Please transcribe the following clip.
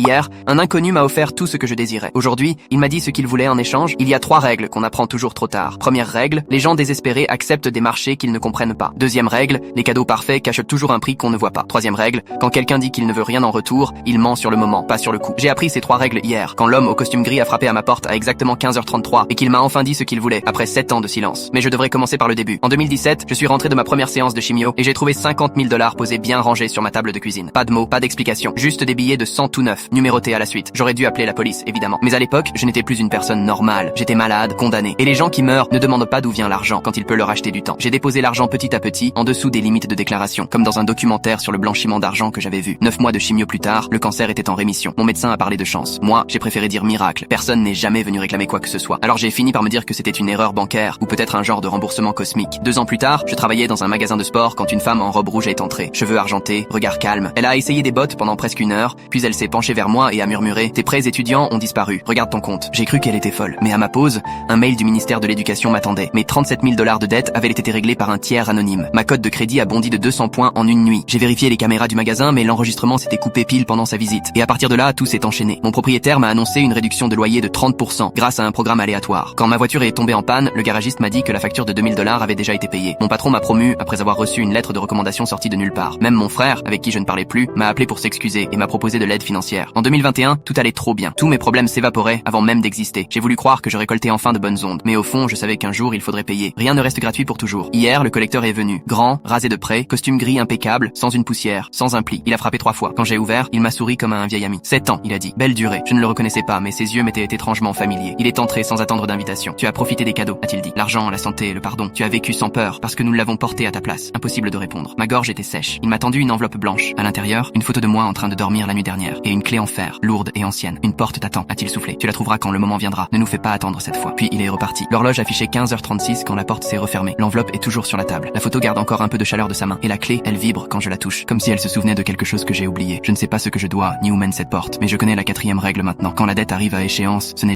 Hier, un inconnu m'a offert tout ce que je désirais. Aujourd'hui, il m'a dit ce qu'il voulait en échange. Il y a 3 règles qu'on apprend toujours trop tard. Première règle, les gens désespérés acceptent des marchés qu'ils ne comprennent pas. Deuxième règle, les cadeaux parfaits cachent toujours un prix qu'on ne voit pas. Troisième règle, quand quelqu'un dit qu'il ne veut rien en retour, il ment sur le moment, pas sur le coup. J'ai appris ces 3 règles hier, quand l'homme au costume gris a frappé à ma porte à exactement 15h33 et qu'il m'a enfin dit ce qu'il voulait, après 7 ans de silence. Mais je devrais commencer par le début. En 2017, je suis rentré de ma première séance de chimio et j'ai trouvé 50 000 $ posés bien rangés sur ma table de cuisine. Pas de mots, pas d'explication, juste des billets de 100 tout neufs, numérotés à la suite. J'aurais dû appeler la police, évidemment. Mais à l'époque, je n'étais plus une personne normale. J'étais malade, condamné. Et les gens qui meurent ne demandent pas d'où vient l'argent quand il peut leur acheter du temps. J'ai déposé l'argent petit à petit, en dessous des limites de déclaration, comme dans un documentaire sur le blanchiment d'argent que j'avais vu. 9 mois de chimio plus tard, le cancer était en rémission. Mon médecin a parlé de chance. Moi, j'ai préféré dire miracle. Personne n'est jamais venu réclamer quoi que ce soit. Alors j'ai fini par me dire que c'était une erreur bancaire, ou peut-être un genre de remboursement cosmique. 2 ans plus tard, je travaillais dans un magasin de sport quand une femme en robe rouge est entrée. Cheveux argentés, regard calme. Elle a essayé des bottes pendant presque 1 heure, puis elle s'est penchée vers moi et a murmuré « Tes prêts étudiants ont disparu. Regarde ton compte. » J'ai cru qu'elle était folle. Mais à ma pause, un mail du ministère de l'Éducation m'attendait. Mes 37 000 $ de dette avaient été réglés par un tiers anonyme. Ma cote de crédit a bondi de 200 points en une nuit. J'ai vérifié les caméras du magasin, mais l'enregistrement s'était coupé pile pendant sa visite. Et à partir de là, tout s'est enchaîné. Mon propriétaire m'a annoncé une réduction de loyer de 30% grâce à un programme aléatoire. Quand ma voiture est tombée en panne, le garagiste m'a dit que la facture de 2000 $ avait déjà été payée. Mon patron m'a promu après avoir reçu une lettre de recommandation sortie de nulle part. Même mon frère, avec qui je ne parlais plus, m'a appelé pour s'excuser et m'a proposé de l'aide financière. En 2021, tout allait trop bien. Tous mes problèmes s'évaporaient avant même d'exister. J'ai voulu croire que je récoltais enfin de bonnes ondes. Mais au fond, je savais qu'un jour, il faudrait payer. Rien ne reste gratuit pour toujours. Hier, le collecteur est venu. Grand, rasé de près, costume gris impeccable, sans une poussière, sans un pli. Il a frappé 3 fois. Quand j'ai ouvert, il m'a souri comme à un vieil ami. 7 ans, il a dit. Belle durée. Je ne le reconnaissais pas, mais ses yeux m'étaient étrangement familiers. Il est entré sans attendre d'invitation. Tu as profité des cadeaux, a-t-il dit. L'argent, la santé, le pardon. Tu as vécu sans peur, parce que nous l'avons porté à ta place. Impossible de répondre. Ma gorge était sèche. Il m'a tendu une enveloppe blanche. À l'intérieur, une photo de moi en train de dormir la nuit dernière. Et une clé en fer, lourde et ancienne. Une porte t'attend, a-t-il soufflé. Tu la trouveras quand le moment viendra. Ne nous fais pas attendre cette fois. Puis il est reparti. L'horloge affichait 15h36 quand la porte s'est refermée. L'enveloppe est toujours sur la table. La photo garde encore un peu de chaleur de sa main. Et la clé, elle vibre quand je la touche. Comme si elle se souvenait de quelque chose que j'ai oublié. Je ne sais pas ce que je dois, ni où mène cette porte. Mais je connais la 4e règle maintenant. Quand la dette arrive à échéance, ce n'est